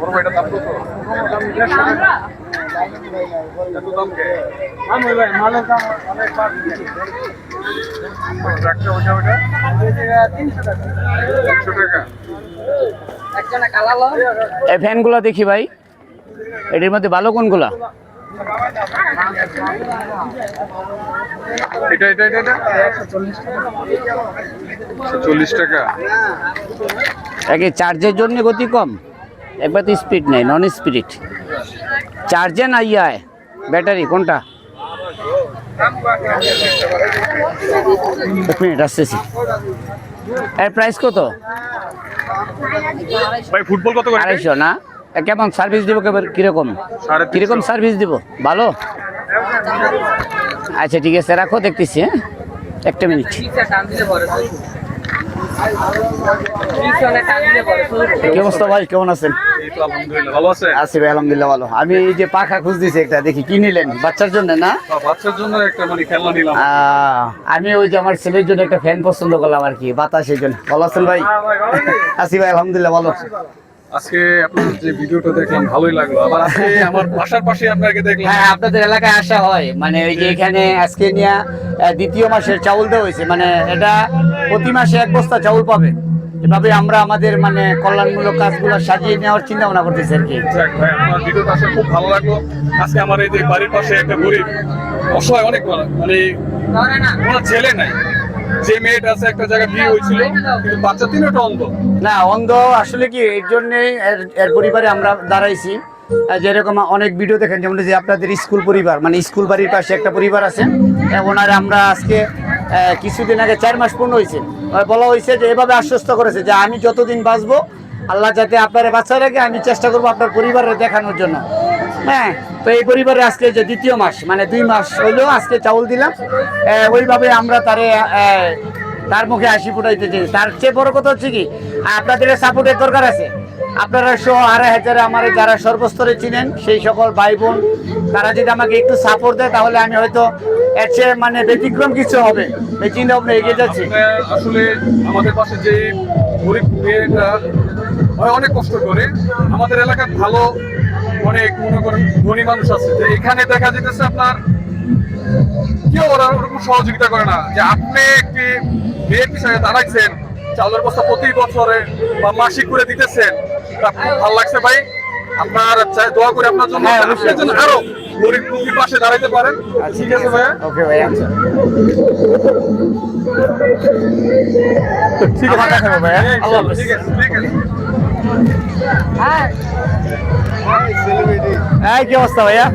বড় ভাইটা দাম কত? এত দাম কে? ভাই মালের দাম অনেক বাড়ছে। ট্রাকটা ওটা 300 টাকা। 300 টাকা। একজনে কালালো। এই ফ্যানগুলো দেখি ভাই, এটির মধ্যে ভালো কোনগুলা? এটা 140 টাকা। একে চার্জের জন্য গতি কম, একবার তো স্পিড নেই, নন স্পিড। চার্জে না ইয়ায় ব্যাটারি কোনটা? এক মিনিট আসতেছি। এর প্রাইস কত? ভাই ফুটবল কত করে? 250 না? কেমন সার্ভিস দিব, কিরকম 350 কিরকম সার্ভিস দিব? ভালো? আচ্ছা ঠিক আছে, রাখো, দেখতেছি। হ্যাঁ, একটা মিনিট। কি অবস্থা ভাই, কেমন আছেন? এই তো আলহামদুলিল্লাহ ভালো আছে। আছি ভাই, আলহামদুলিল্লাহ ভালো। আমি এই যে পাখা খুঁজতেছি একটা, দেখি কি নিলেন বাচ্চার জন্য না? বাচ্চার জন্য একটা মানে খেলনা নিলাম। আমি ওই যে আমার ছেলের জন্য একটা ফ্যান পছন্দ করলাম আর কি, বাতাসের জন্য। ভালো আছেন ভাই? আছি ভাই, আলহামদুলিল্লাহ ভালো। আজকে আপনার যে ভিডিওটা দেখলাম ভালোই লাগলো। আবার আজকে আমার বাসার পাশে আপনাকে দেখলাম। হ্যাঁ, আপনাদের এলাকায় আসা হয়, মানে ওই যে এখানে আজকে নিয়ে দ্বিতীয় মাসের চাউল দেওয়া হয়েছে, মানে এটা প্রতি মাসে 1 বস্তা চাউল পাবে। এভাবে আমরা আমাদের মানে কল্যাণমূলক কাজগুলো সাজিয়ে নেওয়ার চিন্তা ভাবনা করতেছি আর কি। যাক ভাই, আপনার ভিডিওটা আসলে খুব ভালো লাগলো। আজকে আমার এই যে বাড়ির পাশে একটা গরিব অসহায়, অনেক মানে ওনার ছেলে নাই, যে মেয়েটা আছে একটা জায়গায় বিয়ে হয়েছিল কিন্তু বাচ্চা তিনটা অন্ধ। না, অন্ধ আসলে কি এর জন্যেই এর পরিবারে আমরা দাঁড়াইছি। যেরকম অনেক ভিডিও দেখেন, যেমন যে আপনাদের স্কুল পরিবার, মানে স্কুল বাড়ির পাশে একটা পরিবার আছে, ওনার আমরা আজকে কিছুদিন আগে 4 মাস পূর্ণ হয়েছে, বলা হয়েছে যে এভাবে আশ্বস্ত করেছে যে আমি যতদিন বাঁচবো আল্লাহ যাতে আপনার বাচ্চা রাখে, আমি চেষ্টা করবো আপনার পরিবারের দেখানোর জন্য। হ্যাঁ, তো এই পরিবারে আজকে যে দ্বিতীয় মাস, মানে 2 মাস হইলেও আজকে চাউল দিলাম। ওইভাবে আমরা তার মুখে হাসি ফুটাইতেছি। তার চেয়ে বড় কথা হচ্ছে কি, আপনাদের সাপোর্টের দরকার আছে। আপনারা 100-2,500 আমার যারা সর্বস্তরে চিনেন সেই সকল ভাই বোন, তারা যদি আমাকে একটু সাপোর্ট দেয় তাহলে আমি হয়তো এর চেয়ে মানে ব্যতিক্রম কিছু হবে এই চিন্তা ভাবনা এগিয়ে যাচ্ছি। আসলে আমাদের পাশে যে গরিব মেয়েটা অনেক কষ্ট করে, আমাদের এলাকার ভালো অনেক মনে করেন ধনী মানুষ আছে, যে এখানে দেখা যেতেছে আপনার কেউ ওরকম সহযোগিতা করে না। যে আপনি একটি মেয়ের পিছনে দাঁড়াইছেন, চাউলের বস্তা প্রতি বছরে বা মাসিক করে দিতেছেন, তা খুব ভালো লাগছে ভাই। আপনার দোয়া করে আপনার জন্য, আপনার জন্য আরো গরিব দুঃখীর পাশে দাঁড়াইতে পারেন। ঠিক আছে ভাইয়া? ওকে ভাই, আচ্ছা ঠিক আছে ভাইয়া, আল্লাহ হাফেজ। ঠিক আছে, ঠিক আছে। কি অবস্থা ভাইয়া?